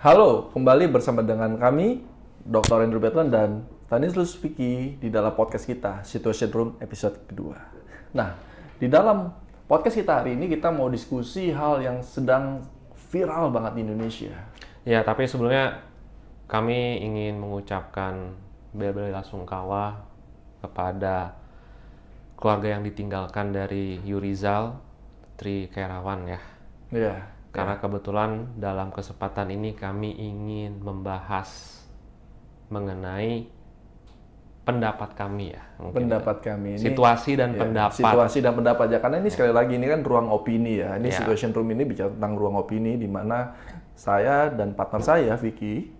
Halo, kembali bersama dengan kami, Dr. Andrew Betlan dan Stanislaus Vicky di dalam podcast kita, Situation Room episode kedua. Nah, di dalam podcast kita hari ini kita mau diskusi hal yang sedang viral banget di Indonesia. Ya, tapi sebelumnya kami ingin mengucapkan bela-belasungkawa kepada keluarga yang ditinggalkan dari Yurizal Tri Kairawan ya. Iya. Karena kebetulan dalam kesempatan ini kami ingin membahas mengenai pendapat kami ya. Pendapat kami ini Situasi dan pendapat. Situasi dan pendapat ya, karena ini sekali lagi ini kan ruang opini ya. Ini Ya. Situation Room ini bicara tentang ruang opini di mana saya dan partner saya Vicky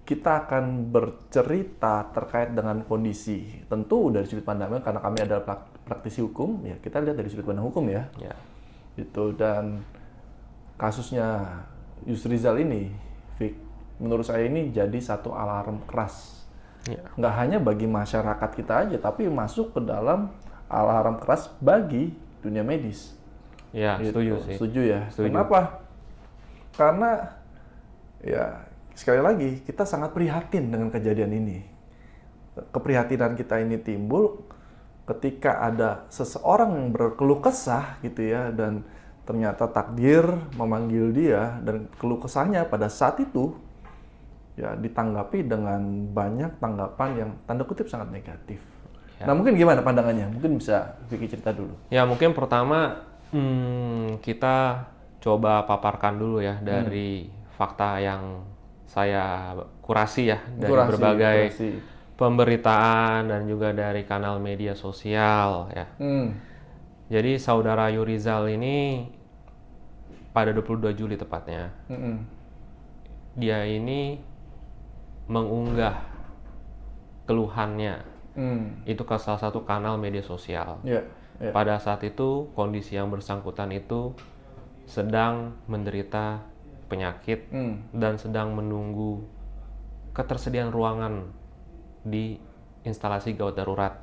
kita akan bercerita terkait dengan kondisi. Tentu dari sudut pandang karena kami adalah praktisi hukum, ya kita lihat dari sudut pandang hukum ya. Ya. Itu dan kasusnya Yusrizal ini, Vic, menurut saya ini jadi satu alarm keras. Ya. Nggak hanya bagi masyarakat kita aja, tapi masuk ke dalam alarm keras bagi dunia medis. Ya, Gitu. setuju sih. Setuju ya. Setuju. Kenapa? Karena ya sekali lagi kita sangat prihatin dengan kejadian ini. Keprihatinan kita ini timbul ketika ada seseorang yang berkeluh kesah gitu ya, dan ternyata takdir memanggil dia dan keluh kesahnya pada saat itu ya ditanggapi dengan banyak tanggapan yang tanda kutip sangat negatif. Ya. Nah, mungkin gimana pandangannya? Mungkin bisa Vicky cerita dulu. Ya, mungkin pertama kita coba paparkan dulu ya dari fakta yang saya kurasi ya dari berbagai pemberitaan dan juga dari kanal media sosial ya. Jadi saudara Yurizal ini pada 22 Juli tepatnya, dia ini mengunggah keluhannya itu ke salah satu kanal media sosial. Pada saat itu kondisi yang bersangkutan itu sedang menderita penyakit dan sedang menunggu ketersediaan ruangan di instalasi gawat darurat.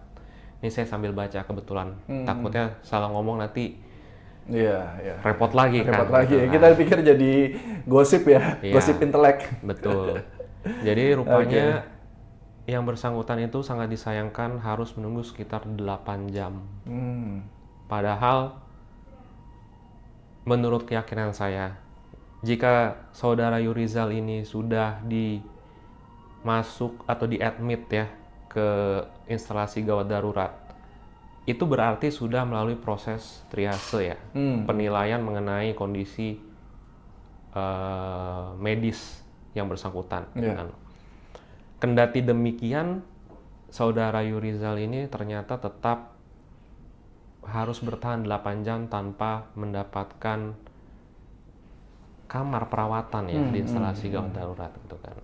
Ini saya sambil baca kebetulan, takutnya salah ngomong nanti repot lagi kan. Repot lagi ya. Kita pikir jadi gosip ya, gosip intelek. Betul. Jadi rupanya yang bersangkutan itu sangat disayangkan harus menunggu sekitar 8 jam. Padahal menurut keyakinan saya, jika saudara Yurizal ini sudah dimasuk atau diadmit ya ke instalasi gawat darurat, itu berarti sudah melalui proses triase ya, penilaian mengenai kondisi medis yang bersangkutan. Kendati demikian, saudara Yurizal ini ternyata tetap harus bertahan 8 jam tanpa mendapatkan kamar perawatan ya di instalasi gawat darurat gitu kan.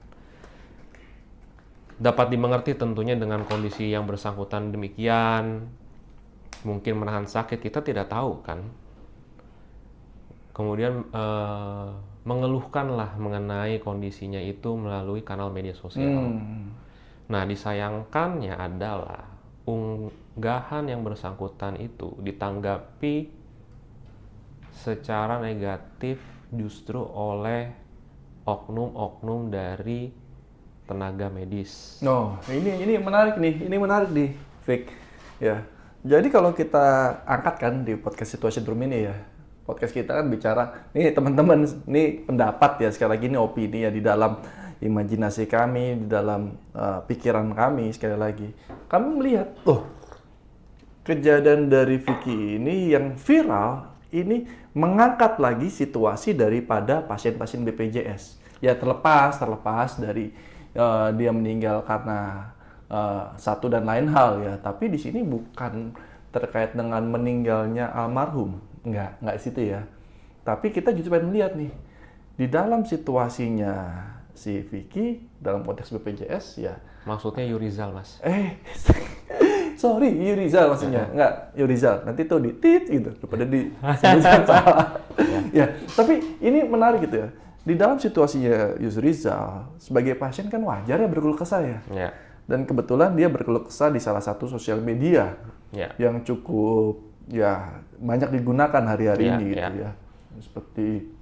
Dapat dimengerti tentunya dengan kondisi yang bersangkutan demikian, mungkin menahan sakit, kita tidak tahu kan. Kemudian mengeluhkanlah mengenai kondisinya itu melalui kanal media sosial. Nah, disayangkannya adalah unggahan yang bersangkutan itu ditanggapi secara negatif justru oleh oknum-oknum dari tenaga medis. Ini menarik nih, Vic. Ya. Jadi kalau kita angkat kan di podcast Situation Room ini ya, podcast kita kan bicara, nih teman-teman, nih pendapat ya, sekali lagi ini opini ya, di dalam imajinasi kami, di dalam pikiran kami, sekali lagi. Kami melihat, kejadian dari Vicky ini yang viral, ini mengangkat lagi situasi daripada pasien-pasien BPJS. Ya terlepas dari dia meninggal karena satu dan lain hal ya, tapi di sini bukan terkait dengan meninggalnya almarhum, nggak situ ya. Tapi kita justru pengen melihat nih di dalam situasinya si Vicky dalam konteks BPJS ya. Maksudnya Yurizal, Mas? Sorry, Yurizal maksudnya. Nggak, Yurizal. Nanti tuh di tit gitu, daripada di sebutkan salah. Ya, tapi ini menarik gitu ya. Di dalam situasinya Yusrizal, sebagai pasien kan wajar ya berkeluh kesah ya. Dan kebetulan dia berkeluh kesah di salah satu sosial media yang cukup ya banyak digunakan hari-hari ini gitu ya. Seperti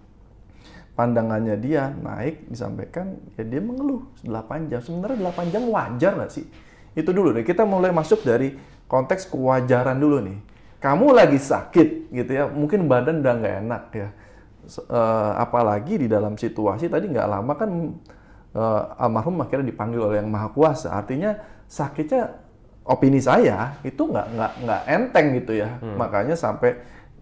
pandangannya dia naik, disampaikan, ya dia mengeluh 8 jam. Sebenarnya 8 jam wajar nggak sih? Itu dulu deh, kita mulai masuk dari konteks kewajaran dulu nih. Kamu lagi sakit gitu ya, mungkin badan udah nggak enak ya. Apalagi di dalam situasi tadi nggak lama kan almarhum akhirnya dipanggil oleh Yang Maha Kuasa. Artinya sakitnya, opini saya itu nggak enteng gitu ya. Makanya sampai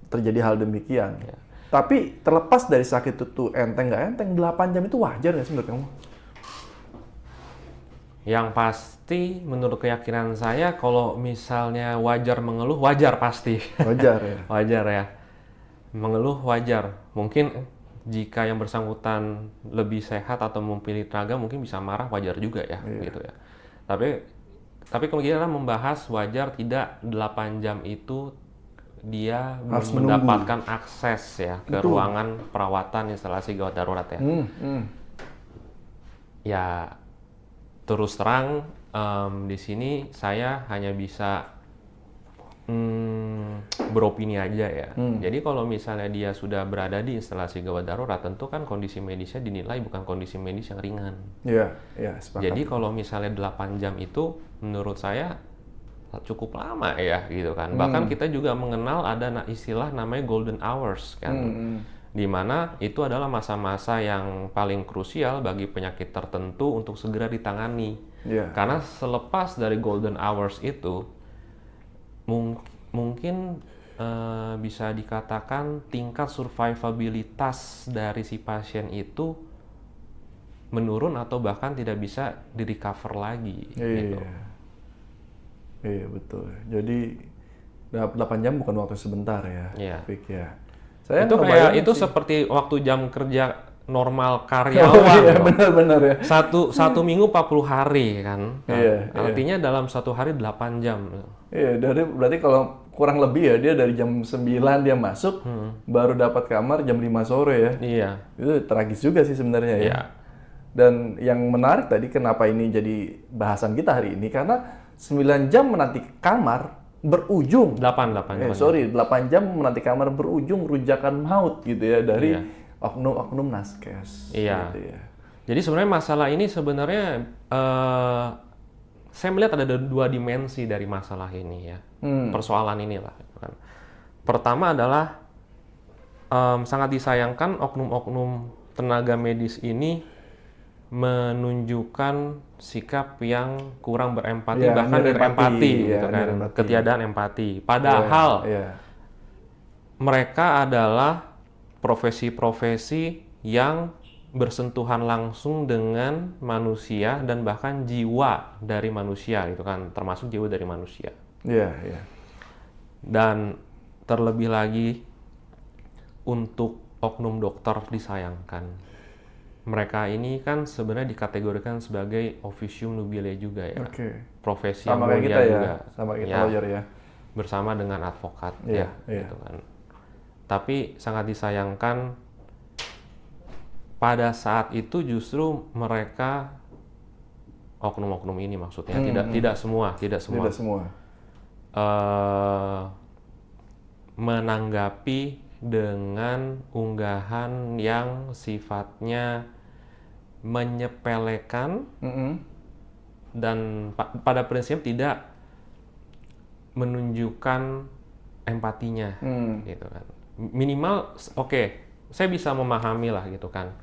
terjadi hal demikian. Tapi terlepas dari sakit itu enteng nggak enteng, 8 jam itu wajar nggak sih menurut kamu? Yang pasti menurut keyakinan saya kalau misalnya wajar mengeluh, wajar pasti. Wajar ya. Wajar ya. Mengeluh wajar. Mungkin jika yang bersangkutan lebih sehat atau memiliki tenaga mungkin bisa marah, wajar juga ya, gitu ya. Tapi kemudian membahas wajar tidak 8 jam itu dia Harus belum mendapatkan akses ya ke ruangan perawatan instalasi gawat darurat ya. Ya terus terang di sini saya hanya bisa beropini aja ya. Jadi kalau misalnya dia sudah berada di instalasi gawat darurat, tentu kan kondisi medisnya dinilai bukan kondisi medis yang ringan. Iya, sepakat. Jadi kalau misalnya 8 jam itu menurut saya cukup lama ya gitu kan. Bahkan kita juga mengenal ada istilah namanya golden hours kan. Di mana itu adalah masa-masa yang paling krusial bagi penyakit tertentu untuk segera ditangani. Karena selepas dari golden hours itu mungkin bisa dikatakan tingkat survivabilitas dari si pasien itu menurun atau bahkan tidak bisa di-recover lagi. Gitu. Iya betul. Jadi 8 jam bukan waktu sebentar ya. Iya. Saya itu kayak itu seperti waktu jam kerja normal karyawan. Iya, benar-benar ya. Satu minggu 40 hari kan. Artinya dalam satu hari 8 jam. Iya, berarti kalau kurang lebih ya dia dari jam 9 dia masuk, baru dapat kamar jam 5 sore ya. Iya. Itu tragis juga sih sebenarnya ya. Dan yang menarik tadi kenapa ini jadi bahasan kita hari ini karena 9 jam menanti kamar berujung 8 jam menanti kamar berujung rujakan maut gitu ya dari oknum-oknum naskes. Iya. Gitu ya. Jadi sebenarnya masalah ini sebenarnya saya melihat ada 2 dimensi dari masalah ini ya. Persoalan inilah. Pertama adalah sangat disayangkan oknum-oknum tenaga medis ini menunjukkan sikap yang kurang berempati, bahkan empati, gitu kan, ketiadaan empati. Padahal mereka adalah profesi-profesi yang bersentuhan langsung dengan manusia dan bahkan jiwa dari manusia, gitu kan, termasuk jiwa dari manusia. Dan terlebih lagi untuk oknum dokter disayangkan. Mereka ini kan sebenarnya dikategorikan sebagai officium nobile juga ya. Profesi yang mulia kita juga. Sama kita lawyer ya. Bersama dengan advokat ya, gitu kan. Tapi sangat disayangkan pada saat itu justru mereka oknum-oknum ini maksudnya tidak semua menanggapi dengan unggahan yang sifatnya menyepelekan dan pada prinsip tidak menunjukkan empatinya, gitu kan. Minimal, saya bisa memahami lah gitu kan.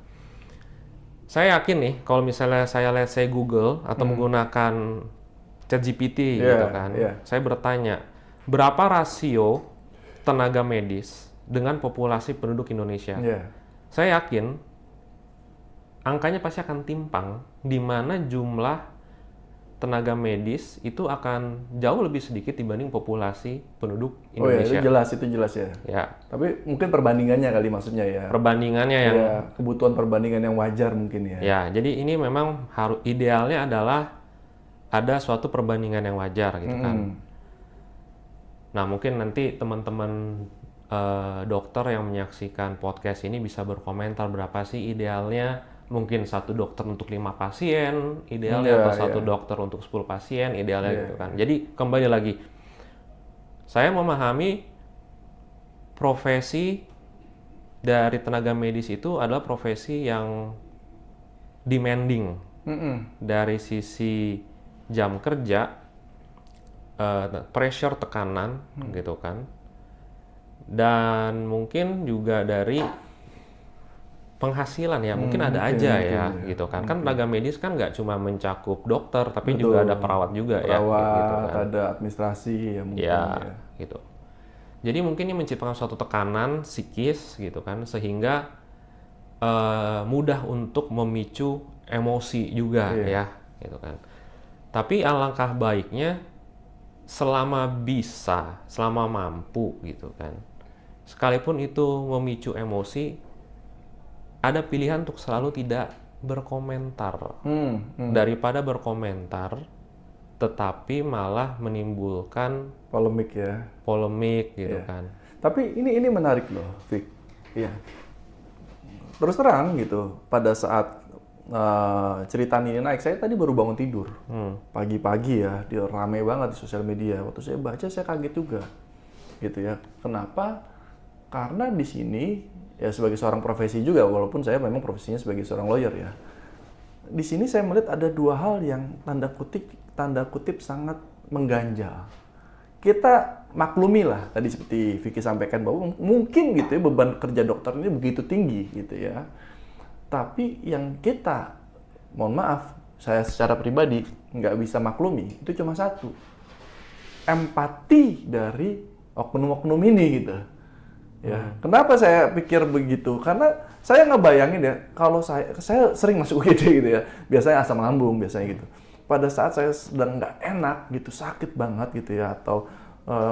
Saya yakin nih kalau misalnya saya let's say Google atau menggunakan ChatGPT gitu kan, saya bertanya berapa rasio tenaga medis dengan populasi penduduk Indonesia. Saya yakin angkanya pasti akan timpang, di mana jumlah tenaga medis itu akan jauh lebih sedikit dibanding populasi penduduk Indonesia. Itu jelas ya. Tapi mungkin perbandingannya kali maksudnya ya. Perbandingannya yang kebutuhan perbandingan yang wajar mungkin ya. Ya, jadi ini memang idealnya adalah ada suatu perbandingan yang wajar gitu kan. Nah, mungkin nanti teman-teman dokter yang menyaksikan podcast ini bisa berkomentar berapa sih idealnya, mungkin satu dokter untuk 5 pasien idealnya, atau satu dokter untuk 10 pasien idealnya gitu kan. Jadi kembali lagi, saya memahami profesi dari tenaga medis itu adalah profesi yang demanding dari sisi jam kerja, pressure, tekanan gitu kan, dan mungkin juga dari penghasilan ya, mungkin ada aja ya gitu kan. Kan tenaga medis kan nggak cuma mencakup dokter, tapi juga ada perawat juga ya gitu kan. Ada administrasi ya mungkin ya gitu. Jadi mungkin ini menciptakan suatu tekanan psikis gitu kan, sehingga mudah untuk memicu emosi juga ya gitu kan. Tapi alangkah baiknya selama bisa, selama mampu gitu kan, sekalipun itu memicu emosi, ada pilihan untuk selalu tidak berkomentar daripada berkomentar tetapi malah menimbulkan polemik gitu kan. Tapi ini menarik loh, Vic. Iya. Terus terang gitu, pada saat cerita ini naik, saya tadi baru bangun tidur pagi-pagi ya, dia rame banget di sosial media. Waktu saya baca saya kaget juga, gitu ya. Kenapa? Karena di sini ya sebagai seorang profesi juga, walaupun saya memang profesinya sebagai seorang lawyer ya. Di sini saya melihat ada dua hal yang tanda kutip sangat mengganjal. Kita maklumi lah tadi seperti Vicky sampaikan bahwa mungkin gitu ya beban kerja dokter ini begitu tinggi gitu ya. Tapi yang kita, mohon maaf, saya secara pribadi nggak bisa maklumi itu cuma satu, empati dari oknum-oknum ini gitu. Ya, kenapa saya pikir begitu? Karena saya ngebayangin ya, kalau saya sering masuk UGD gitu ya, biasanya asam lambung biasanya gitu. Pada saat saya sedang nggak enak gitu, sakit banget gitu ya, atau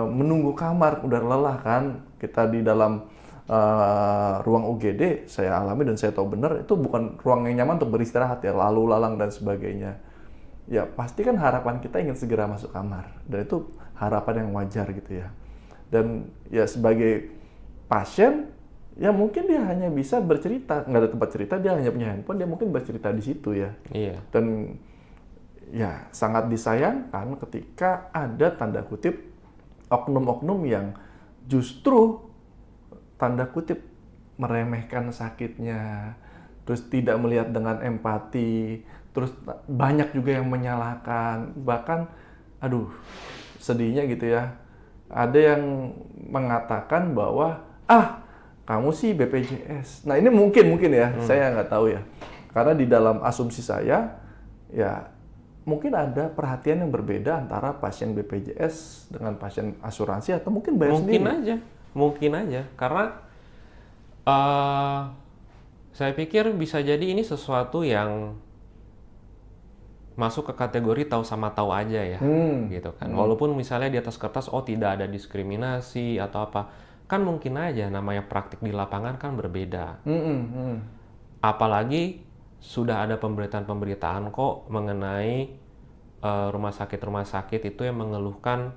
menunggu kamar, udah lelah kan, kita di dalam ruang UGD, saya alami dan saya tahu benar itu bukan ruang yang nyaman untuk beristirahat ya, lalu lalang dan sebagainya. Ya pasti kan harapan kita ingin segera masuk kamar, dan itu harapan yang wajar gitu ya. Dan ya sebagai pasien, ya mungkin dia hanya bisa bercerita, nggak ada tempat cerita, dia hanya punya handphone, dia mungkin bercerita di situ ya. Iya. Dan ya sangat disayangkan ketika ada tanda kutip oknum-oknum yang justru tanda kutip meremehkan sakitnya, terus tidak melihat dengan empati, terus banyak juga yang menyalahkan, bahkan aduh sedihnya gitu ya, ada yang mengatakan bahwa kamu sih BPJS. Nah ini mungkin ya, saya nggak tahu ya. Karena di dalam asumsi saya, ya mungkin ada perhatian yang berbeda antara pasien BPJS dengan pasien asuransi atau mungkin bayar sendiri. Mungkin aja. Karena saya pikir bisa jadi ini sesuatu yang masuk ke kategori tahu sama tahu aja ya, gitu kan. Walaupun misalnya di atas kertas, tidak ada diskriminasi atau apa, kan mungkin aja namanya praktik di lapangan kan berbeda. Apalagi sudah ada pemberitaan kok mengenai rumah sakit itu yang mengeluhkan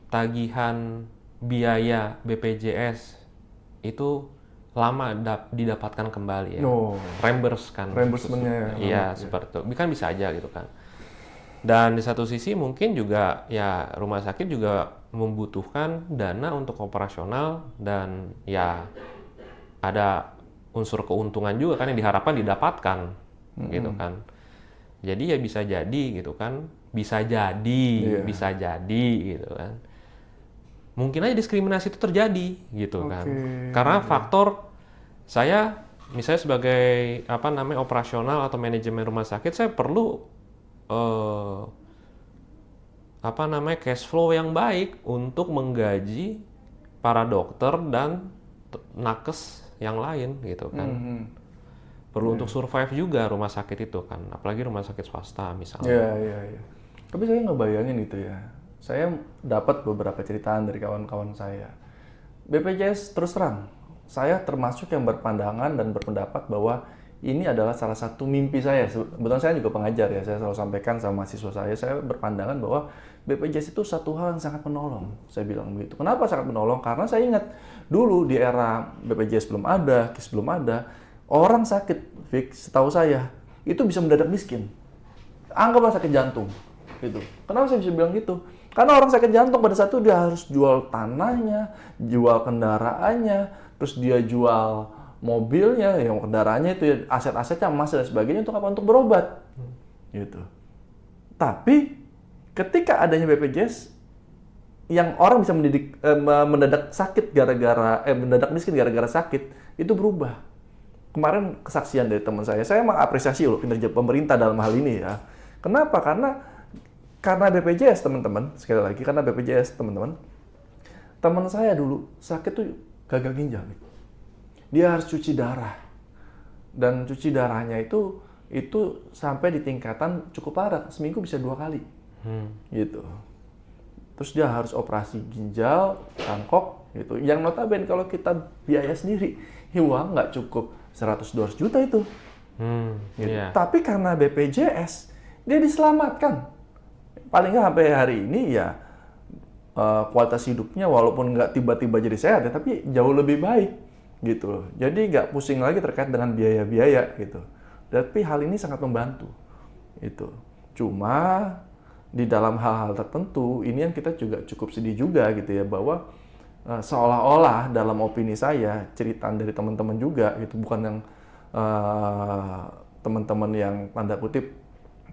tagihan biaya BPJS itu lama didapatkan kembali ya. Reimburse kan. Reimbursement-nya. Iya, seperti itu. Kan bisa aja gitu kan. Dan di satu sisi mungkin juga ya rumah sakit juga membutuhkan dana untuk operasional, dan ya ada unsur keuntungan juga kan yang diharapkan didapatkan gitu kan. Jadi ya bisa jadi gitu kan. Bisa jadi gitu kan. Mungkin aja diskriminasi itu terjadi gitu kan. Karena faktor saya misalnya sebagai operasional atau manajemen rumah sakit, saya perlu cash flow yang baik untuk menggaji para dokter dan nakes yang lain gitu kan. Perlu untuk survive juga rumah sakit itu kan, apalagi rumah sakit swasta misalnya. Iya. Tapi saya nggak bayangin gitu ya. Saya dapat beberapa ceritaan dari kawan-kawan saya. BPJS terus terang, saya termasuk yang berpandangan dan berpendapat bahwa ini adalah salah satu mimpi saya. Kebetulan saya juga pengajar ya, saya selalu sampaikan sama mahasiswa saya berpandangan bahwa BPJS itu satu hal yang sangat menolong. Saya bilang begitu. Kenapa sangat menolong? Karena saya ingat dulu di era BPJS belum ada, KIS belum ada, orang sakit, setahu saya, itu bisa mendadak miskin. Anggaplah sakit jantung. Gitu. Kenapa saya bisa bilang gitu? Karena orang sakit jantung pada saat itu dia harus jual tanahnya, jual kendaraannya, terus dia jual mobilnya, yang kendaraannya itu ya, aset-asetnya emas dan sebagainya untuk apa? Untuk berobat, gitu. Tapi ketika adanya BPJS, yang orang bisa mendadak sakit mendadak miskin gara-gara sakit, itu berubah. Kemarin kesaksian dari teman saya mengapresiasi loh kinerja pemerintah dalam hal ini ya. Kenapa? Karena BPJS teman-teman, sekali lagi karena BPJS teman-teman. Teman saya dulu sakit tuh gagal ginjal. Dia harus cuci darah. Dan cuci darahnya itu sampai di tingkatan cukup parah, seminggu bisa 2 kali. Gitu. Terus dia harus operasi ginjal, cangkok gitu. Yang notabene kalau kita biaya sendiri, uang nggak cukup 100-200 juta itu. Gitu. Iya. Tapi karena BPJS, dia diselamatkan. Paling nggak sampai hari ini ya kualitas hidupnya walaupun nggak tiba-tiba jadi sehat ya, tapi jauh lebih baik gitu. Jadi nggak pusing lagi terkait dengan biaya-biaya gitu. Tapi hal ini sangat membantu itu. Cuma di dalam hal-hal tertentu ini yang kita juga cukup sedih juga gitu ya, bahwa seolah-olah dalam opini saya, cerita dari teman-teman juga gitu, bukan yang teman-teman yang tanda kutip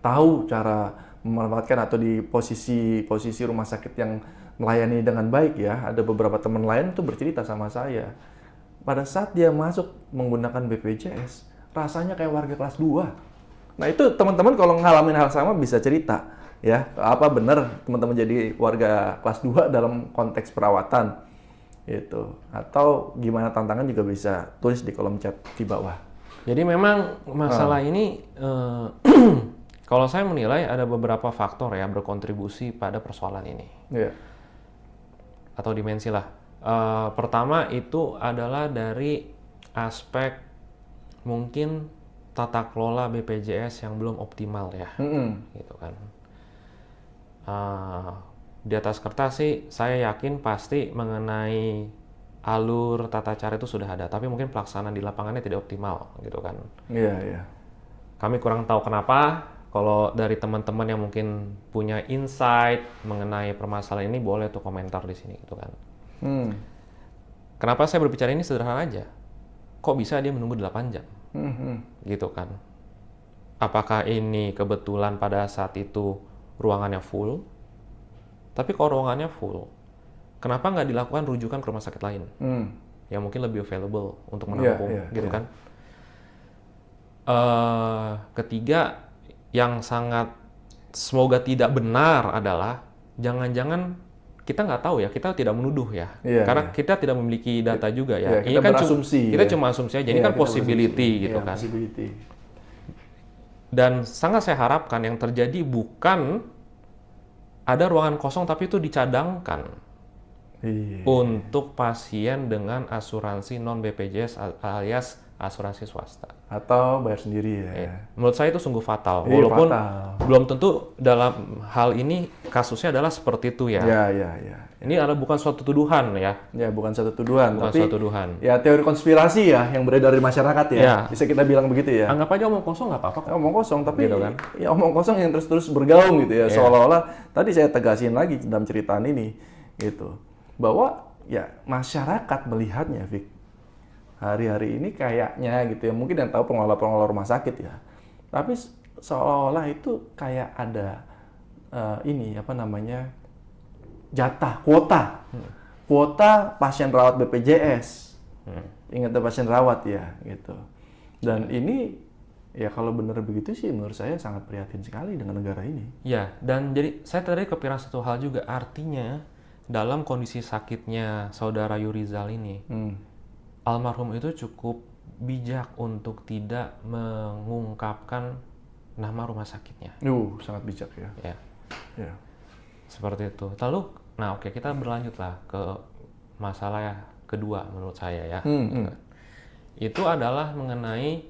tahu cara memanfaatkan atau di posisi rumah sakit yang melayani dengan baik ya. Ada beberapa teman lain tuh bercerita sama saya, pada saat dia masuk menggunakan BPJS rasanya kayak warga kelas 2. Nah itu teman-teman kalau ngalamin hal sama bisa cerita ya, apa benar teman-teman jadi warga kelas 2 dalam konteks perawatan itu, atau gimana tantangan juga bisa tulis di kolom chat di bawah. Jadi memang masalah ini kalau saya menilai ada beberapa faktor ya berkontribusi pada persoalan ini. Iya. Atau dimensi lah. Pertama itu adalah dari aspek mungkin tata kelola BPJS yang belum optimal ya, gitu kan. Di atas kertas sih saya yakin pasti mengenai alur tata cara itu sudah ada, tapi mungkin pelaksanaan di lapangannya tidak optimal, gitu kan. Iya, iya. Kami kurang tahu kenapa. Kalau dari teman-teman yang mungkin punya insight mengenai permasalahan ini, boleh tuh komentar di sini, gitu kan. Kenapa saya berbicara ini sederhana aja. Kok bisa dia menunggu 8 jam? Gitu kan. Apakah ini kebetulan pada saat itu ruangannya full? Tapi kalau ruangannya full, kenapa nggak dilakukan rujukan ke rumah sakit lain? Yang mungkin lebih available untuk menampung, gitu kan. Ketiga, yang sangat semoga tidak benar adalah jangan-jangan kita nggak tahu ya, kita tidak menuduh ya, karena kita tidak memiliki data juga ya. Ini kan kita cuma asumsi aja, ini kan possibility gitu kan. Possibility. Dan sangat saya harapkan yang terjadi bukan ada ruangan kosong tapi itu dicadangkan untuk pasien dengan asuransi non BPJS alias asuransi swasta. Atau bayar sendiri ya. Menurut saya itu sungguh fatal. Walaupun belum tentu dalam hal ini kasusnya adalah seperti itu ya. Iya. Ini adalah bukan suatu tuduhan ya. Ya, bukan suatu tuduhan. Bukan tapi suatu tuduhan. Ya teori konspirasi ya yang beredar di masyarakat ya. Bisa kita bilang begitu ya. Anggap aja omong kosong nggak apa-apa kok. Omong kosong, tapi gitu kan? Ya omong kosong yang terus-terus bergaung gitu ya. Seolah-olah tadi saya tegasin lagi dalam ceritaan ini gitu. Bahwa ya masyarakat melihatnya, Vic, hari-hari ini kayaknya gitu ya, mungkin yang tahu pengelola rumah sakit ya, tapi seolah-olah itu kayak ada jatah kuota pasien rawat BPJS. Ingat pasien rawat ya gitu. Dan ini ya kalau benar begitu sih menurut saya sangat prihatin sekali dengan negara ini. Ya, dan jadi saya tadi kepikiran satu hal juga, artinya dalam kondisi sakitnya saudara Yurizal ini, almarhum itu cukup bijak untuk tidak mengungkapkan nama rumah sakitnya. Sangat bijak ya. Ya. Seperti itu. Lalu, oke, kita berlanjutlah ke masalah kedua menurut saya ya. Itu adalah mengenai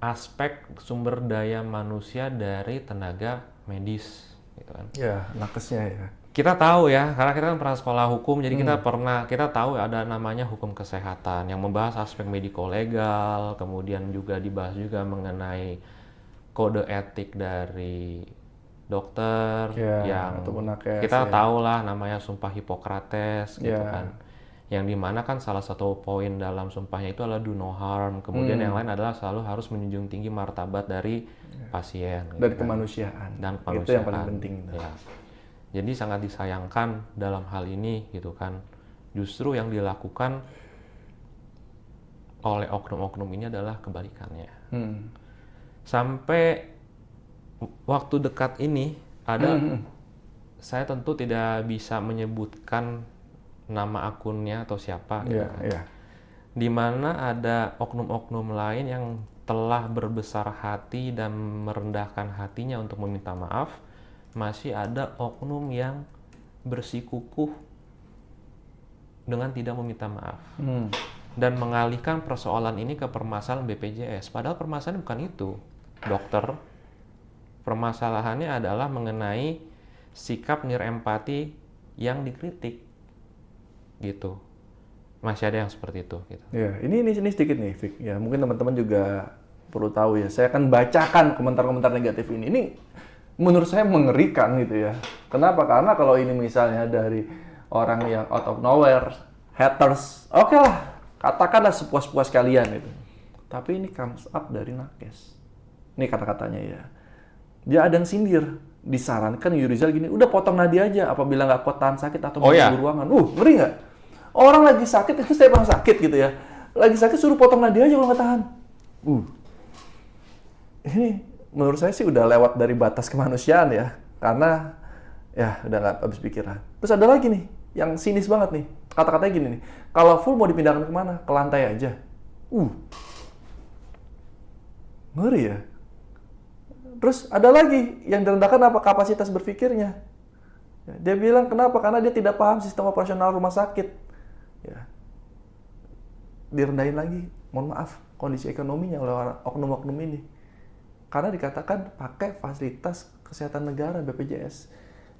aspek sumber daya manusia dari tenaga medis, gitu kan. Ya, nakesnya ya. Kita tahu ya, karena kita kan pernah sekolah hukum, jadi kita tahu ada namanya hukum kesehatan yang membahas aspek mediko-legal, kemudian juga dibahas juga mengenai kode etik dari dokter yang ataupun nakes, kita tahu lah namanya Sumpah Hipokrates gitu kan. yang dimana kan salah satu poin dalam sumpahnya itu adalah do no harm, kemudian yang lain adalah selalu harus menjunjung tinggi martabat dari pasien Dari gitu kan. kemanusiaan. Dan Itu yang paling penting. ya. Jadi sangat disayangkan dalam hal ini gitu kan, justru yang dilakukan oleh oknum-oknum ini adalah kebalikannya. Sampai waktu dekat ini ada, saya tentu tidak bisa menyebutkan nama akunnya atau siapa, gitu kan. Di mana ada oknum-oknum lain yang telah berbesar hati dan merendahkan hatinya untuk meminta maaf, masih ada oknum yang bersikukuh dengan tidak meminta maaf dan mengalihkan persoalan ini ke permasalahan BPJS. Padahal permasalahan bukan itu, dokter. Permasalahannya adalah mengenai sikap nirempati yang dikritik, gitu. Masih ada yang seperti itu. Gitu. Ya, ini sedikit nih, Vic. Ya, mungkin teman-teman juga perlu tahu ya. Saya akan bacakan komentar-komentar negatif ini. Ini menurut saya mengerikan gitu ya. Kenapa? Karena kalau ini misalnya dari orang yang out of nowhere, haters, oke lah, katakanlah sepuas-puas kalian gitu. Tapi ini comes up dari nakes. Ini kata-katanya ya. Dia ada yang sindir, disarankan Yurizal gini, udah potong nadi aja apabila nggak kuat tahan sakit atau menunggu ruangan. Ngeri nggak? Orang lagi sakit, itu saya pernah sakit gitu ya. Lagi sakit suruh potong nadi aja kalau nggak tahan. Ini menurut saya sih udah lewat dari batas kemanusiaan ya. Karena ya udah nggak habis pikiran. Terus ada lagi nih, yang sinis banget nih. Kata-katanya gini nih, kalau full mau dipindahkan kemana? Ke lantai aja. Ngeri ya. Terus ada lagi yang direndahkan apa? Kapasitas berpikirnya. Dia bilang kenapa? Karena dia tidak paham sistem operasional rumah sakit. Ya. Direndahin lagi, mohon maaf, kondisi ekonominya oleh oknum-oknum ini. Karena dikatakan pakai fasilitas kesehatan negara BPJS.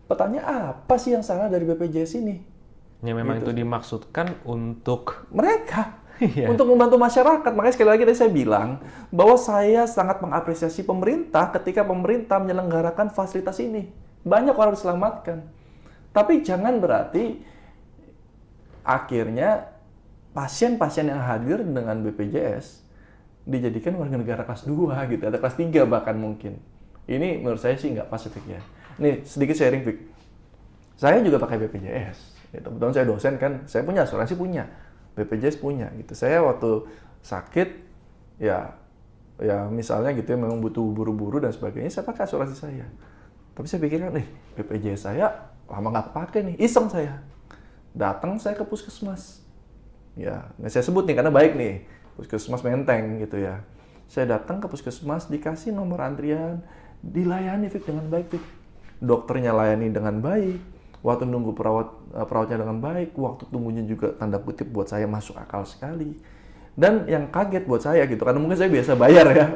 Pertanyaan apa sih yang salah dari BPJS ini? Ya memang gitu. Itu dimaksudkan untuk mereka. Untuk membantu masyarakat. Makanya sekali lagi tadi saya bilang bahwa saya sangat mengapresiasi pemerintah ketika pemerintah menyelenggarakan fasilitas ini. Banyak orang diselamatkan. Tapi jangan berarti akhirnya pasien-pasien yang hadir dengan BPJS dijadikan warga negara kelas 2 gitu, atau kelas 3 bahkan mungkin. Ini menurut saya sih nggak pasifik ya. Nih sedikit sharing, Vic. Saya juga pakai BPJS. Gitu. Kebetulan saya dosen kan, saya punya asuransi punya. BPJS punya gitu. Saya waktu sakit ya misalnya gitu ya memang butuh buru-buru dan sebagainya, saya pakai asuransi saya. Tapi saya pikirkan BPJS saya lama nggak kepake nih, iseng saya. Datang saya ke puskesmas. Ya, saya sebut nih karena baik nih. Puskesmas Menteng gitu ya. Saya datang ke puskesmas, dikasih nomor antrian, dilayani Vic dengan baik Vic. Dokternya layani dengan baik. Waktu nunggu perawatnya dengan baik, waktu tunggunya juga tanda kutip buat saya masuk akal sekali. Dan yang kaget buat saya gitu, karena mungkin saya biasa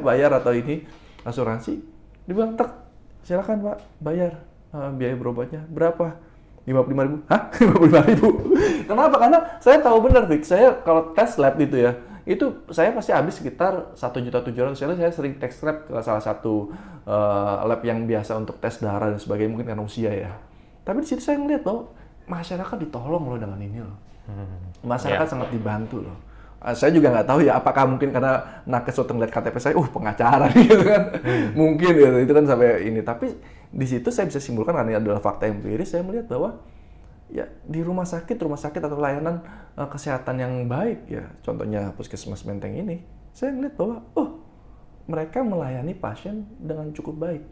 bayar atau ini asuransi. Dia bilang, silakan Pak, bayar biaya berobatnya. Berapa? 55.000. Hah? 55.000? Kenapa? Karena saya tahu benar, Vic. Saya kalau tes lab gitu ya, itu saya pasti habis sekitar 1.700.000. Saya sering tes lab ke salah satu lab yang biasa untuk tes darah dan sebagainya, mungkin karena usia ya. Tapi di situ saya ngeliat bahwa masyarakat ditolong loh dengan ini loh. Masyarakat sangat dibantu loh. Saya juga nggak tahu ya apakah mungkin karena nakes waktu ngeliat KTP saya, pengacara gitu kan. Mungkin gitu, itu kan sampai ini. Tapi di situ saya bisa simpulkan karena ini adalah fakta empiris, saya melihat bahwa ya di rumah sakit atau layanan kesehatan yang baik ya, contohnya Puskesmas Menteng ini, saya melihat bahwa mereka melayani pasien dengan cukup baik.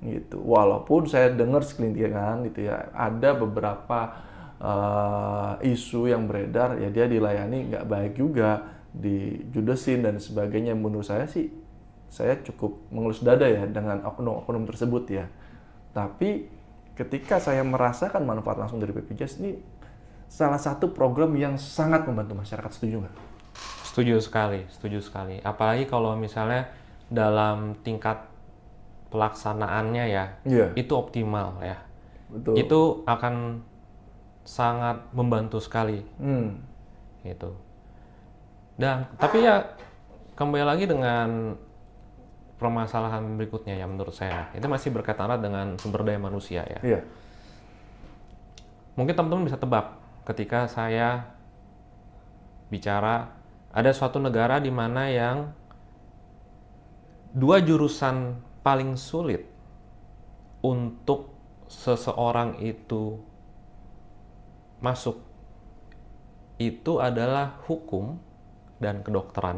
Gitu. Walaupun saya dengar sekelintingan gitu ya, ada beberapa isu yang beredar ya dia dilayani nggak baik juga, dijudesin dan sebagainya. Menurut saya sih, saya cukup mengelus dada ya dengan oknum-oknum tersebut ya. Tapi ketika saya merasakan manfaat langsung dari BPJS, ini salah satu program yang sangat membantu masyarakat, setuju nggak? Setuju sekali. Apalagi kalau misalnya dalam tingkat pelaksanaannya ya, itu optimal ya. Betul. Itu akan sangat membantu sekali. Gitu. Dan tapi ya kembali lagi dengan permasalahan berikutnya ya menurut saya. Itu masih berkaitan dengan sumber daya manusia ya. Iya. Mungkin teman-teman bisa tebak ketika saya bicara ada suatu negara di mana yang 2 jurusan paling sulit untuk seseorang itu masuk itu adalah hukum dan kedokteran.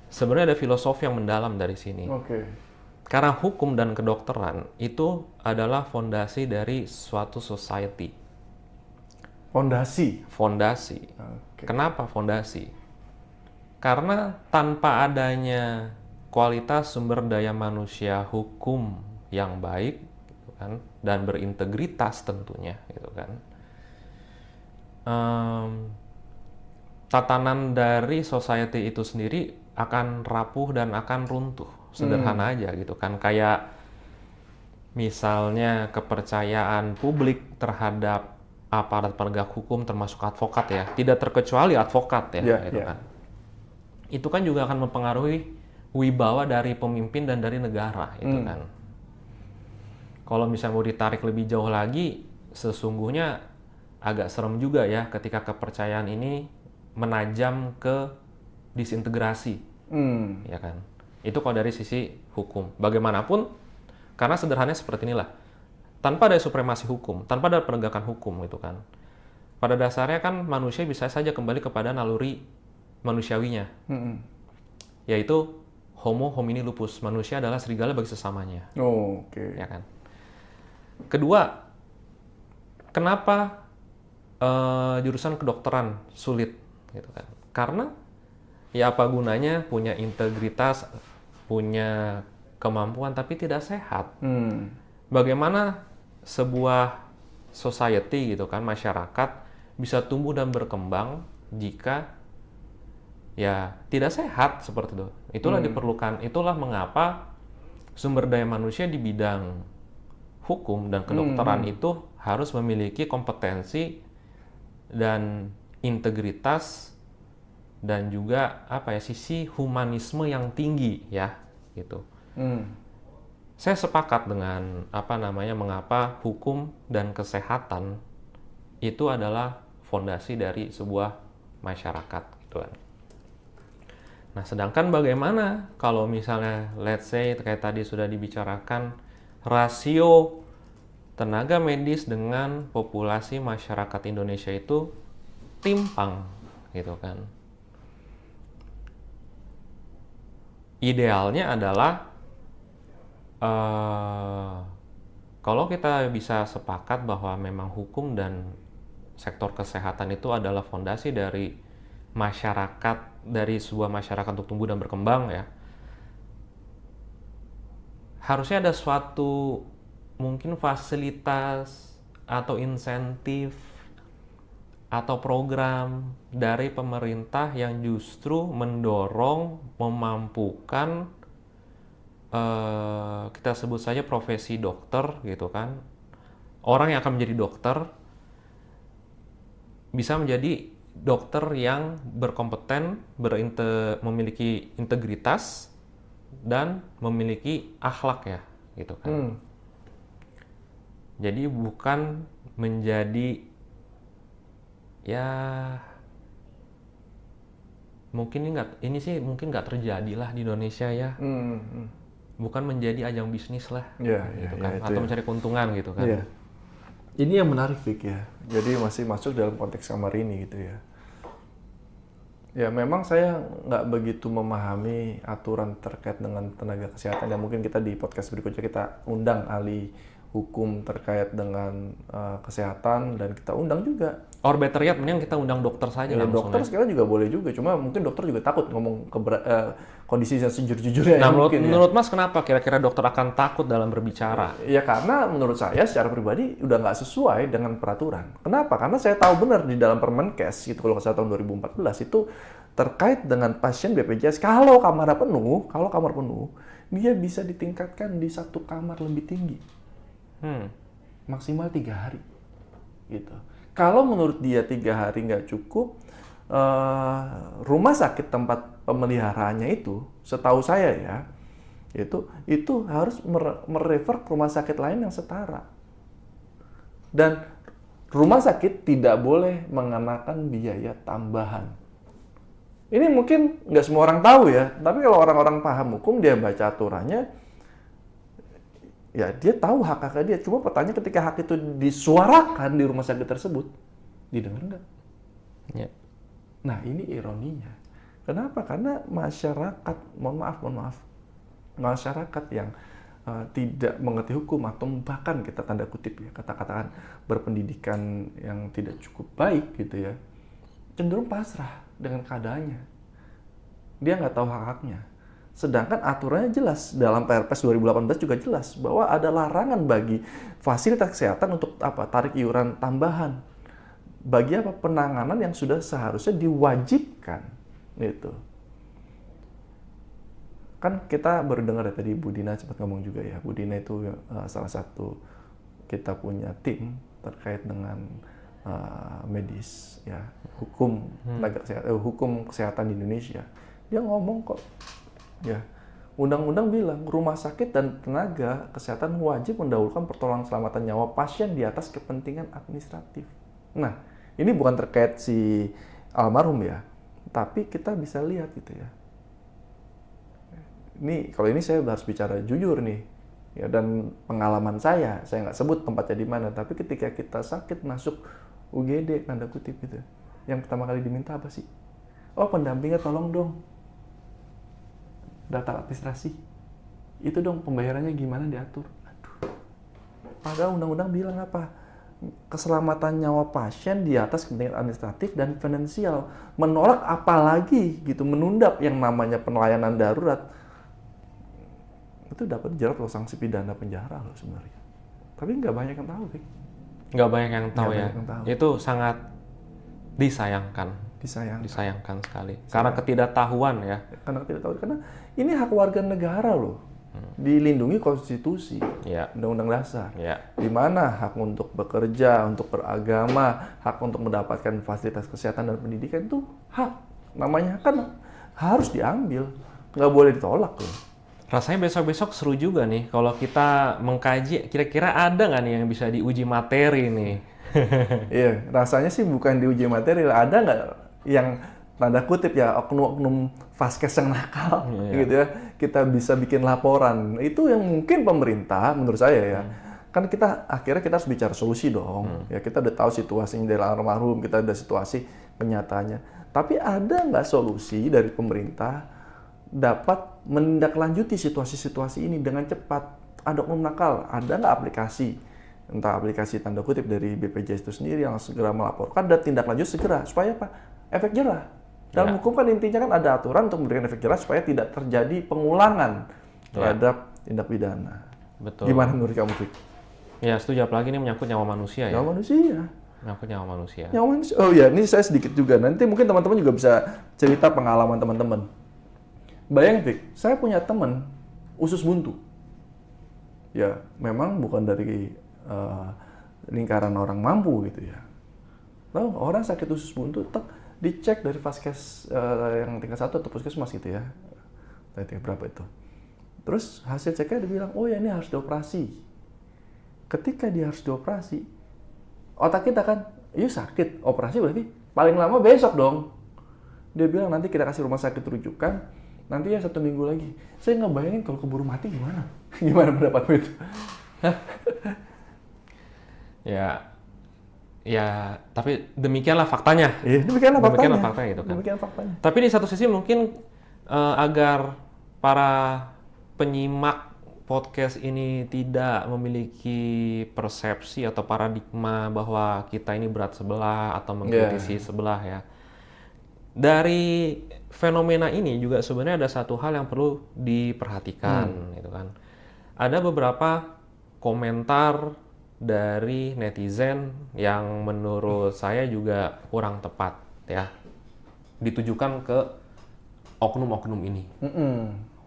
Sebenarnya ada filosofi yang mendalam dari sini. Karena hukum dan kedokteran itu adalah fondasi dari suatu society. Fondasi. Kenapa fondasi? Karena tanpa adanya kualitas sumber daya manusia hukum yang baik, gitu kan, dan berintegritas tentunya, gitu kan. Tatanan dari society itu sendiri akan rapuh dan akan runtuh. Sederhana aja gitu kan, kayak misalnya kepercayaan publik terhadap aparat penegak hukum termasuk advokat ya, tidak terkecuali advokat ya, gitu kan. Itu kan juga akan mempengaruhi wibawa dari pemimpin dan dari negara, itu kan. Kalau misalnya mau ditarik lebih jauh lagi, sesungguhnya agak serem juga ya ketika kepercayaan ini menajam ke disintegrasi, ya kan. Itu kalau dari sisi hukum. Bagaimanapun, karena sederhananya seperti inilah. Tanpa ada supremasi hukum, tanpa ada penegakan hukum, gitu kan. Pada dasarnya kan manusia bisa saja kembali kepada naluri manusiawinya, yaitu Homo homini lupus, manusia adalah serigala bagi sesamanya. Ya kan. Kedua, kenapa jurusan kedokteran sulit, gitu kan? Karena ya apa gunanya punya integritas, punya kemampuan tapi tidak sehat. Bagaimana sebuah society, gitu kan, masyarakat bisa tumbuh dan berkembang jika ya tidak sehat seperti itu. Itulah diperlukan, itulah mengapa sumber daya manusia di bidang hukum dan kedokteran itu harus memiliki kompetensi dan integritas dan juga apa ya, sisi humanisme yang tinggi ya, gitu. Saya sepakat dengan mengapa hukum dan kesehatan itu adalah fondasi dari sebuah masyarakat, gitu kan. Nah, sedangkan bagaimana kalau misalnya let's say kayak tadi sudah dibicarakan rasio tenaga medis dengan populasi masyarakat Indonesia itu timpang, gitu kan. Idealnya adalah kalau kita bisa sepakat bahwa memang hukum dan sektor kesehatan itu adalah fondasi dari masyarakat, dari sebuah masyarakat untuk tumbuh dan berkembang ya, harusnya ada suatu mungkin fasilitas atau insentif atau program dari pemerintah yang justru mendorong, memampukan kita sebut saja profesi dokter, gitu kan. Orang yang akan menjadi dokter bisa menjadi dokter yang berkompeten, memiliki integritas dan memiliki akhlak ya, gitu kan. Jadi bukan menjadi ya mungkin mungkin nggak terjadi lah di Indonesia ya. Bukan menjadi ajang bisnis lah, gitu kan, atau mencari keuntungan, gitu kan. Ini yang menarik, Vic, ya. Jadi masih masuk dalam konteks kamar ini, gitu ya. Ya, memang saya nggak begitu memahami aturan terkait dengan tenaga kesehatan. Dan mungkin kita di podcast berikutnya kita undang ahli hukum terkait dengan kesehatan, dan kita undang juga. Or better yet, mending kita undang dokter saja langsung. Dokter sekarang juga boleh juga, cuma mungkin dokter juga takut ngomong kondisi yang sejujur-jujurnya. Nah, menurut Mas kenapa kira-kira dokter akan takut dalam berbicara? Ya karena menurut saya secara pribadi udah nggak sesuai dengan peraturan. Kenapa? Karena saya tahu benar di dalam Permenkes itu kalau nggak salah tahun 2014 itu terkait dengan pasien BPJS kalau kamar penuh, dia bisa ditingkatkan di satu kamar lebih tinggi. Maksimal 3 hari. Gitu. Kalau menurut dia 3 hari nggak cukup, rumah sakit tempat pemeliharaannya itu, setahu saya ya, itu harus merefer ke rumah sakit lain yang setara. Dan rumah sakit tidak boleh mengenakan biaya tambahan. Ini mungkin nggak semua orang tahu ya, tapi kalau orang-orang paham hukum, dia baca aturannya, ya dia tahu hak-haknya dia. Cuma pertanyaan ketika hak itu disuarakan di rumah sakit tersebut, didengar nggak? Ya. Nah ini ironinya. Kenapa? Karena masyarakat, mohon maaf, masyarakat yang tidak mengerti hukum atau bahkan kita tanda kutip ya, kata-katakan berpendidikan yang tidak cukup baik gitu ya, cenderung pasrah dengan keadaannya. Dia nggak tahu hak-haknya. Sedangkan aturannya jelas, dalam Perpres 2018 juga jelas bahwa ada larangan bagi fasilitas kesehatan untuk tarik iuran tambahan. Bagi apa? Penanganan yang sudah seharusnya diwajibkan. Gitu. Kan kita baru dengar ya tadi Bu Dina sempat ngomong juga ya. Bu Dina itu salah satu kita punya tim terkait dengan medis ya, hukum tenaga kesehatan, hukum kesehatan di Indonesia. Dia ngomong kok ya, undang-undang bilang rumah sakit dan tenaga kesehatan wajib mendahulukan pertolongan keselamatan nyawa pasien di atas kepentingan administratif. Nah, ini bukan terkait si almarhum ya, tapi kita bisa lihat gitu ya. Ini kalau ini saya harus bicara jujur nih, ya, dan pengalaman saya nggak sebut tempatnya di mana, tapi ketika kita sakit masuk UGD tanda kutip gitu, yang pertama kali diminta apa sih? Oh, pendampingnya tolong dong data administrasi, itu dong pembayarannya gimana diatur. Aduh, padahal undang-undang bilang apa? Keselamatan nyawa pasien di atas kepentingan administratif dan finansial. Menolak apalagi gitu, menunda yang namanya pelayanan darurat. Itu dapat jerat loh, sanksi pidana penjara loh sebenarnya. Tapi nggak banyak yang tahu, Vic. Nggak banyak yang tahu ya. Yang tahu. Itu sangat disayangkan. Disayangkan sekali. Karena ketidaktahuan ya. Karena ini hak warga negara loh. Dilindungi konstitusi, undang-undang dasar, di mana hak untuk bekerja, untuk beragama, hak untuk mendapatkan fasilitas kesehatan dan pendidikan itu hak, namanya kan harus diambil, nggak boleh ditolak loh. Rasanya besok-besok seru juga nih kalau kita mengkaji kira-kira ada nggak nih yang bisa diuji materi nih. Iya, rasanya sih bukan diuji materi, ada nggak yang tanda kutip ya oknum-oknum vaskes yang nakal gitu ya, kita bisa bikin laporan. Itu yang mungkin pemerintah menurut saya ya, kan kita akhirnya kita harus bicara solusi dong. Ya kita udah tahu situasinya dari almarhum, kita udah situasi kenyataannya, tapi ada nggak solusi dari pemerintah dapat menindaklanjuti situasi-situasi ini dengan cepat? Ada oknum nakal, ada nggak aplikasi, entah aplikasi tanda kutip dari BPJS itu sendiri yang segera melaporkan dan tindak lanjut segera, supaya apa? Efek jerah. Dalam hukum kan intinya kan ada aturan untuk memberikan efek jerah supaya tidak terjadi pengulangan terhadap tindak pidana. Betul. Gimana menurut kamu, Fik? Ya setuju, apalagi ini menyangkut nyawa manusia ya. Nyawa manusia. Menyangkut nyawa manusia. Nyawa manusia. Oh ya, ini saya sedikit juga. Nanti mungkin teman-teman juga bisa cerita pengalaman teman-teman. Bayangin, Fik, saya punya teman usus buntu. Ya, memang bukan dari lingkaran orang mampu gitu ya. Tahu, orang sakit usus buntu, dicek dari vaskes yang tingkat 1 atau puskesmas gitu ya. Tingkat berapa itu. Terus hasil ceknya dia bilang, oh ya ini harus dioperasi. Ketika dia harus dioperasi, otak kita kan, iya sakit, operasi berarti paling lama besok dong. Dia bilang nanti kita kasih rumah sakit rujukan, nanti ya 1 minggu lagi. Saya nggak bayangin kalau keburu mati gimana? Gimana pendapatmu itu? Ya, tapi demikianlah faktanya. Iya, demikianlah faktanya gitu kan. Demikian faktanya. Tapi di satu sisi mungkin agar para penyimak podcast ini tidak memiliki persepsi atau paradigma bahwa kita ini berat sebelah atau mengkritisi sebelah ya. Dari fenomena ini juga sebenarnya ada satu hal yang perlu diperhatikan gitu kan. Ada beberapa komentar dari netizen yang menurut saya juga kurang tepat ya, ditujukan ke oknum-oknum ini.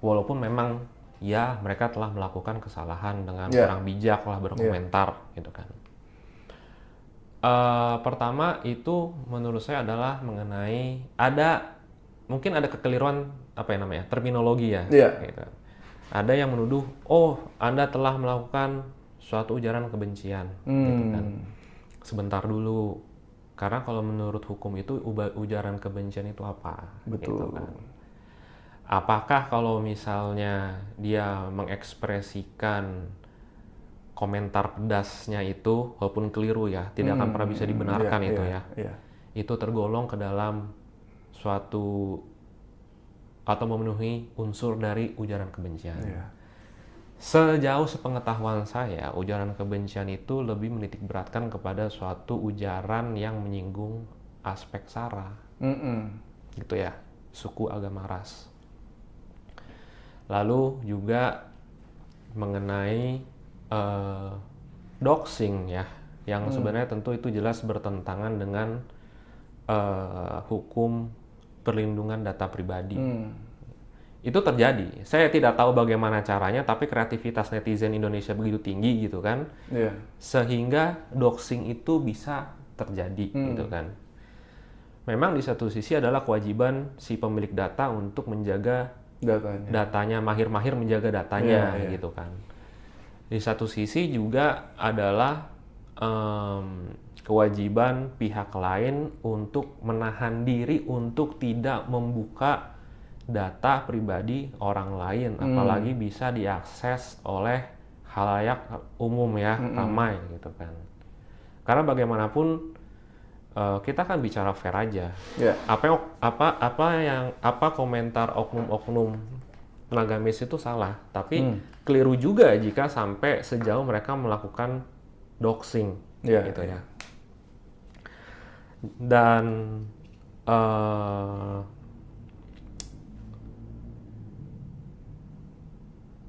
Walaupun memang ya mereka telah melakukan kesalahan dengan kurang bijak lah berkomentar gitu kan. Pertama itu menurut saya adalah mengenai mungkin ada kekeliruan terminologi ya. Gitu. Ada yang menuduh, oh Anda telah melakukan suatu ujaran kebencian, gitu kan. sebentar dulu. Karena kalau menurut hukum itu ujaran kebencian itu apa? Betul. Gitu kan. Apakah kalau misalnya dia mengekspresikan komentar pedasnya itu, walaupun keliru ya, tidak akan pernah bisa dibenarkan itu ya. Itu tergolong ke dalam suatu atau memenuhi unsur dari ujaran kebencian. Sejauh sepengetahuan saya, ujaran kebencian itu lebih menitik beratkan kepada suatu ujaran yang menyinggung aspek SARA, gitu ya, suku, agama, ras. Lalu juga mengenai doxing ya, yang sebenarnya tentu itu jelas bertentangan dengan hukum perlindungan data pribadi. Itu terjadi. Saya tidak tahu bagaimana caranya, tapi kreativitas netizen Indonesia begitu tinggi gitu kan, sehingga doxing itu bisa terjadi gitu kan. Memang di satu sisi adalah kewajiban si pemilik data untuk menjaga datanya, mahir-mahir menjaga datanya gitu kan. Di satu sisi juga adalah kewajiban pihak lain untuk menahan diri untuk tidak membuka data pribadi orang lain, apalagi bisa diakses oleh khalayak umum ya, ramai gitu kan. Karena bagaimanapun kita kan bicara fair aja. Apa komentar oknum-oknum tenaga medis itu salah, tapi keliru juga jika sampai sejauh mereka melakukan doxing gitu ya. Dan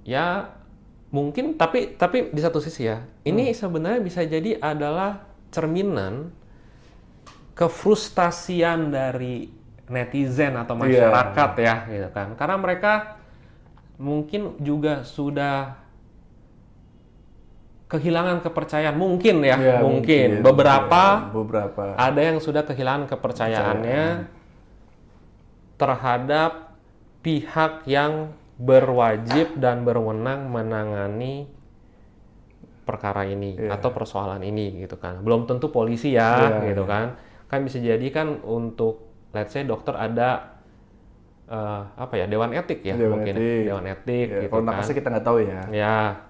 ya mungkin, tapi di satu sisi ya, ini sebenarnya bisa jadi adalah cerminan kefrustasian dari netizen atau masyarakat ya gitu kan. Karena mereka mungkin juga sudah kehilangan kepercayaan, mungkin ya, mungkin beberapa ada yang sudah kehilangan kepercayaannya terhadap pihak yang berwajib dan berwenang menangani perkara ini atau persoalan ini gitu kan. Belum tentu polisi ya gitu kan. Kan bisa jadi kan untuk let's say dokter ada dewan etik ya, dewan etik gitu kalau kan. nakesnya kita nggak tahu ya. Ya.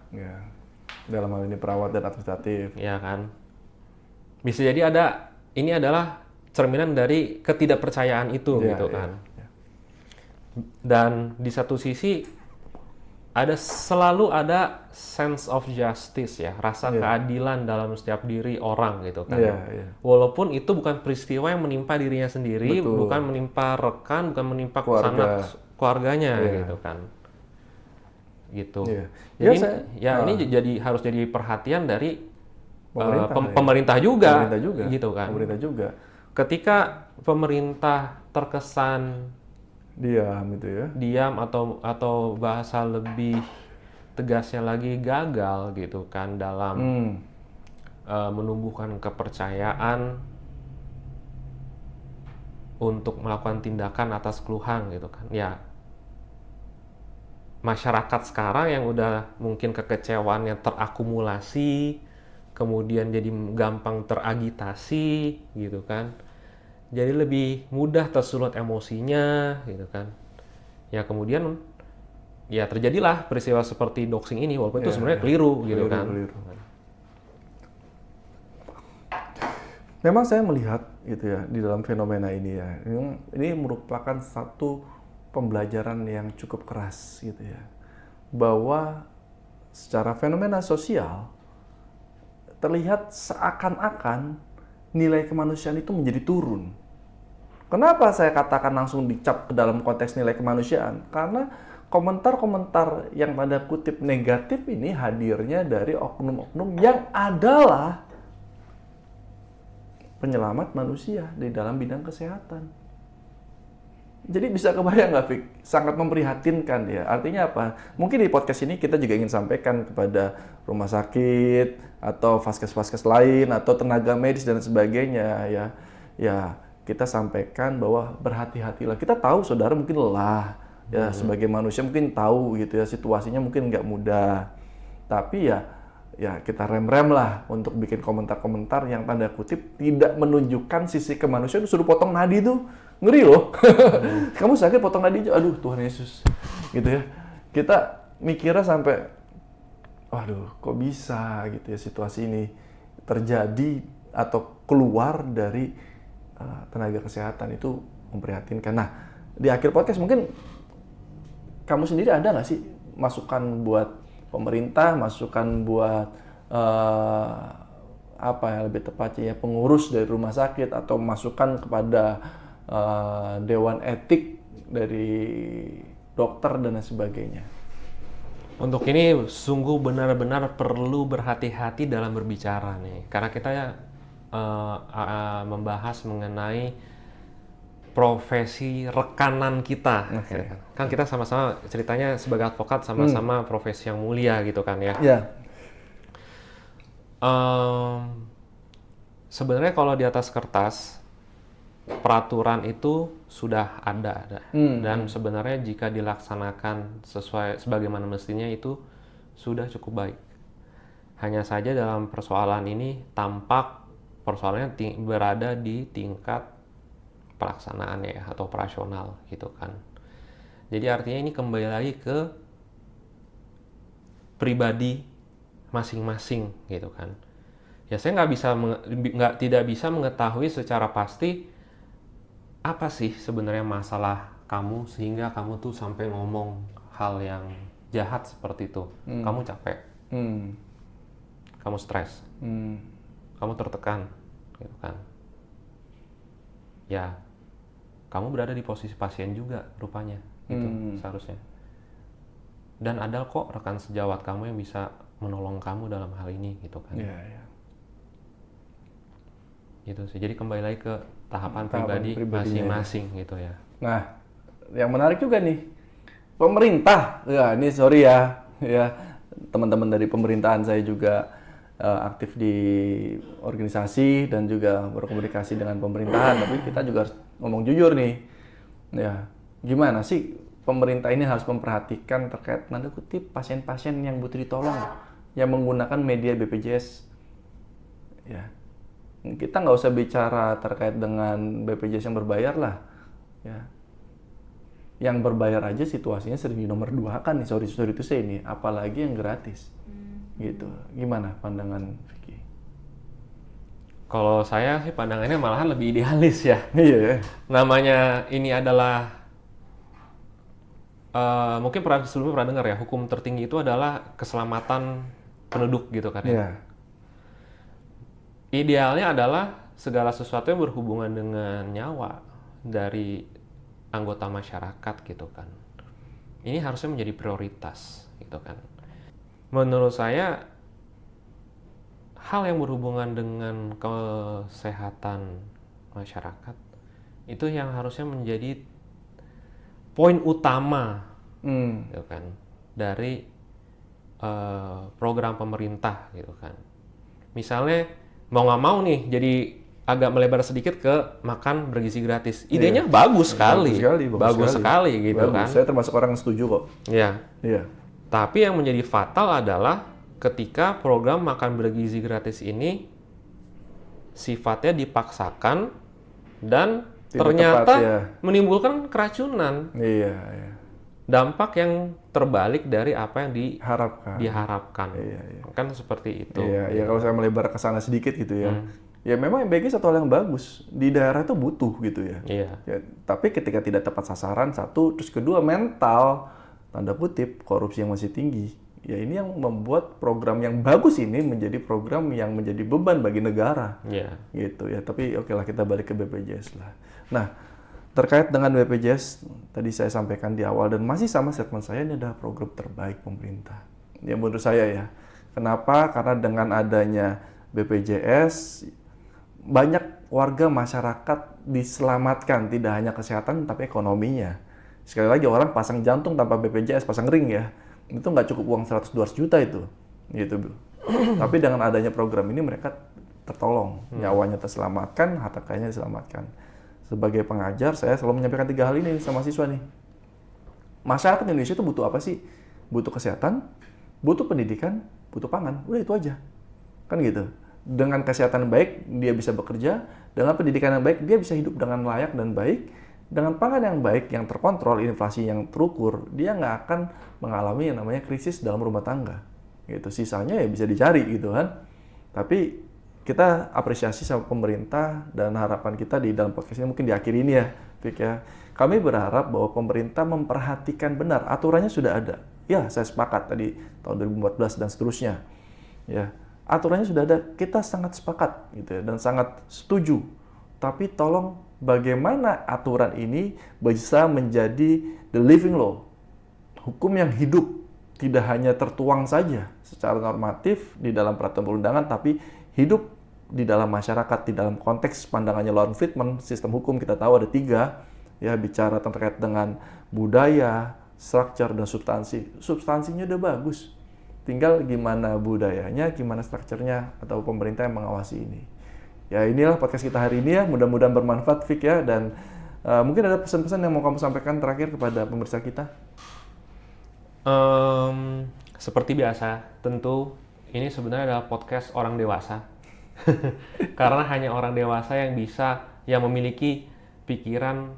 Dalam hal ini perawat dan administratif. Ya kan. Bisa jadi ini adalah cerminan dari ketidakpercayaan itu gitu kan. Dan di satu sisi selalu ada sense of justice ya, rasa keadilan dalam setiap diri orang gitu kan. Walaupun itu bukan peristiwa yang menimpa dirinya sendiri, bukan menimpa rekan, bukan menimpa sanak keluarganya gitu kan. Gitu. Jadi ini jadi harus jadi perhatian dari pemerintah juga gitu kan. Pemerintah juga. Ketika pemerintah terkesan diam atau bahasa lebih tegasnya lagi gagal gitu kan dalam menumbuhkan kepercayaan untuk melakukan tindakan atas keluhan gitu kan ya. Masyarakat sekarang yang udah mungkin kekecewaannya terakumulasi, kemudian jadi gampang teragitasi gitu kan. Jadi lebih mudah tersulut emosinya gitu kan. Ya kemudian ya terjadilah peristiwa seperti doxing ini, walaupun itu sebenarnya keliru gitu kan. Memang saya melihat gitu ya di dalam fenomena ini ya. Ini merupakan satu pembelajaran yang cukup keras gitu ya. Bahwa secara fenomena sosial terlihat seakan-akan nilai kemanusiaan itu menjadi turun. Kenapa saya katakan langsung dicap ke dalam konteks nilai kemanusiaan? Karena komentar-komentar yang tanda kutip negatif ini hadirnya dari oknum-oknum yang adalah penyelamat manusia di dalam bidang kesehatan. Jadi bisa kebayang nggak, Fik? Sangat memprihatinkan ya. Artinya apa? Mungkin di podcast ini kita juga ingin sampaikan kepada rumah sakit atau vaskes-vaskes lain atau tenaga medis dan sebagainya ya. Ya, kita sampaikan bahwa berhati-hatilah. Kita tahu saudara mungkin lelah ya, sebagai manusia mungkin tahu gitu ya, situasinya mungkin nggak mudah. Tapi ya ya kita rem-rem lah untuk bikin komentar-komentar yang tanda kutip tidak menunjukkan sisi kemanusiaan. Suruh potong nadi tuh ngeri loh. Kamu sakit potong nadi, aduh Tuhan Yesus, gitu ya. Kita mikirnya sampai, waduh kok bisa gitu ya situasi ini terjadi atau keluar dari tenaga kesehatan, itu memprihatinkan. Nah, di akhir podcast mungkin kamu sendiri ada nggak sih masukan buat pemerintah, masukan buat apa ya lebih tepatnya ya pengurus dari rumah sakit, atau masukan kepada dewan etik dari dokter dan lain sebagainya? Untuk ini sungguh benar-benar perlu berhati-hati dalam berbicara nih, karena kita membahas mengenai profesi rekanan kita. Okay. Kan kita sama-sama ceritanya sebagai advokat sama-sama profesi yang mulia gitu kan ya. Yeah. Sebenarnya kalau di atas kertas peraturan itu sudah ada. Dan sebenarnya jika dilaksanakan sesuai sebagaimana mestinya itu sudah cukup baik. Hanya saja dalam persoalan ini tampak persoalannya berada di tingkat pelaksanaan ya atau operasional gitu kan. Jadi artinya ini kembali lagi ke pribadi masing-masing gitu kan. Ya saya tidak bisa mengetahui secara pasti apa sih sebenarnya masalah kamu sehingga kamu tuh sampai ngomong hal yang jahat seperti itu. Kamu capek, kamu stres, kamu tertekan gitu kan. Ya kamu berada di posisi pasien juga rupanya gitu seharusnya. Dan ada kok rekan sejawat kamu yang bisa menolong kamu dalam hal ini gitu kan. Yeah. Gitu sih. Jadi kembali lagi ke tahapan pribadi masing-masing gitu ya. Nah, yang menarik juga nih, pemerintah. Ya, ini sorry ya teman-teman dari pemerintahan, saya juga aktif di organisasi dan juga berkomunikasi dengan pemerintahan, tapi kita juga harus ngomong jujur nih. Ya, gimana sih pemerintah ini harus memperhatikan terkait tanda kutip pasien-pasien yang butuh ditolong yang menggunakan media BPJS. Ya. Kita nggak usah bicara terkait dengan BPJS yang berbayar lah. Ya. Yang berbayar aja situasinya sering di nomor 2 kan nih, sorry itu saya ini, apalagi yang gratis. Gitu. Gimana pandangan Vicky? Kalau saya sih pandangannya malahan lebih idealis ya. Iya. Namanya ini adalah mungkin sebelumnya pernah dengar ya, hukum tertinggi itu adalah keselamatan penduduk gitu kan ya. Yeah. Idealnya adalah segala sesuatu yang berhubungan dengan nyawa dari anggota masyarakat gitu kan. Ini harusnya menjadi prioritas gitu kan. Menurut saya hal yang berhubungan dengan kesehatan masyarakat itu yang harusnya menjadi poin utama gitu kan dari program pemerintah gitu kan. Misalnya mau nggak mau nih jadi agak melebar sedikit ke makan bergizi gratis. Idenya bagus sekali. Bagus sekali gitu kan. Saya termasuk orang yang setuju kok. Iya. Iya. Tapi yang menjadi fatal adalah ketika program makan bergizi gratis ini sifatnya dipaksakan dan tidak ternyata tepat, ya. Menimbulkan keracunan. Iya. Dampak yang terbalik dari apa yang diharapkan. Iya. Kan seperti itu. Iya, kalau saya melebar ke sana sedikit gitu ya. Ya memang MBG satu hal yang bagus. Di daerah itu butuh gitu ya. Iya. Ya, tapi ketika tidak tepat sasaran, satu, terus kedua mental, tanda kutip, korupsi yang masih tinggi. Ya ini yang membuat program yang bagus ini menjadi program yang menjadi beban bagi negara. Iya. Gitu ya. Tapi oke lah, kita balik ke BPJS lah. Nah, terkait dengan BPJS, tadi saya sampaikan di awal dan masih sama statement saya, ini adalah program terbaik pemerintah. Ya menurut saya ya. Kenapa? Karena dengan adanya BPJS, banyak warga masyarakat diselamatkan, tidak hanya kesehatan tapi ekonominya. Sekali lagi, orang pasang jantung tanpa BPJS, pasang ring ya, itu nggak cukup uang 100-200 juta itu. Gitu. Tapi dengan adanya program ini mereka tertolong, nyawanya terselamatkan, harta kekayaannya diselamatkan. Sebagai pengajar, saya selalu menyampaikan 3 hal ini sama siswa nih. Masyarakat Indonesia itu butuh apa sih? Butuh kesehatan, butuh pendidikan, butuh pangan, udah itu aja. Kan gitu. Dengan kesehatan baik, dia bisa bekerja. Dengan pendidikan yang baik, dia bisa hidup dengan layak dan baik. Dengan pangan yang baik, yang terkontrol, inflasi yang terukur, dia nggak akan mengalami yang namanya krisis dalam rumah tangga. Gitu. Sisanya ya bisa dicari gitu kan. Tapi kita apresiasi sama pemerintah dan harapan kita di dalam podcast ini mungkin diakhiri ini ya, Vic ya. Kami berharap bahwa pemerintah memperhatikan benar, aturannya sudah ada. Ya, saya sepakat tadi tahun 2014 dan seterusnya. Ya, aturannya sudah ada, kita sangat sepakat gitu ya, dan sangat setuju. Tapi tolong bagaimana aturan ini bisa menjadi the living law, hukum yang hidup, tidak hanya tertuang saja secara normatif di dalam peraturan perundangan, tapi hidup di dalam masyarakat, di dalam konteks pandangannya law enforcement, sistem hukum kita tahu ada 3, ya bicara terkait dengan budaya, structure, dan substansi. Substansinya udah bagus, tinggal gimana budayanya, gimana strukturnya, atau pemerintah yang mengawasi ini. Ya inilah podcast kita hari ini ya, mudah-mudahan bermanfaat Vic ya, dan mungkin ada pesan-pesan yang mau kamu sampaikan terakhir kepada pemirsa kita? Seperti biasa, tentu ini sebenarnya adalah podcast orang dewasa. Karena hanya orang dewasa yang memiliki pikiran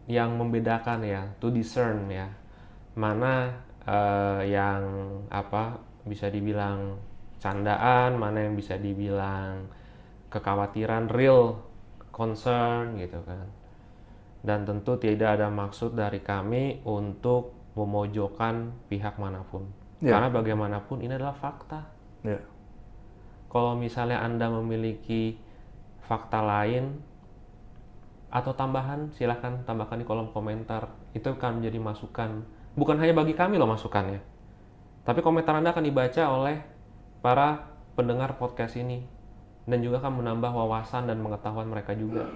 yang membedakan ya, to discern ya, mana yang bisa dibilang candaan, mana yang bisa dibilang kekhawatiran, real concern gitu kan. Dan tentu tidak ada maksud dari kami untuk memojokkan pihak manapun. Karena bagaimanapun ini adalah fakta. Kalau misalnya Anda memiliki fakta lain atau tambahan, silahkan tambahkan di kolom komentar. Itu akan menjadi masukan. Bukan hanya bagi kami loh masukannya, tapi komentar Anda akan dibaca oleh para pendengar podcast ini, dan juga akan menambah wawasan dan pengetahuan mereka juga,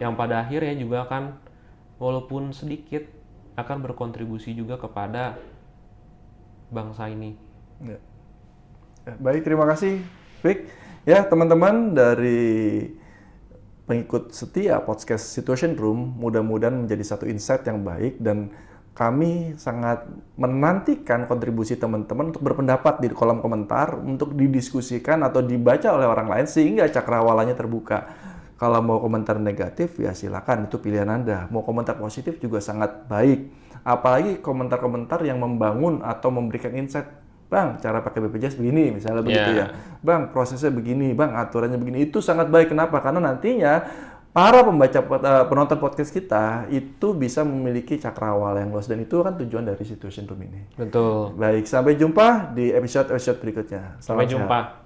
yang pada akhirnya juga akan, walaupun sedikit, akan berkontribusi juga kepada bangsa ini. Baik, terima kasih Vic. Ya teman-teman dari pengikut setia podcast Situation Room, mudah-mudahan menjadi satu insight yang baik, dan kami sangat menantikan kontribusi teman-teman untuk berpendapat di kolom komentar, untuk didiskusikan atau dibaca oleh orang lain sehingga cakrawalanya terbuka. Kalau mau komentar negatif ya silakan, itu pilihan Anda. Mau komentar positif juga sangat baik. Apalagi komentar-komentar yang membangun atau memberikan insight. Bang, cara pakai BPJS begini, misalnya begitu ya. Bang, prosesnya begini, bang, aturannya begini. Itu sangat baik. Kenapa? Karena nantinya para penonton podcast kita itu bisa memiliki cakrawala yang luas, dan itu kan tujuan dari Situation Room ini. Betul. Baik, sampai jumpa di episode berikutnya. Sampai jumpa.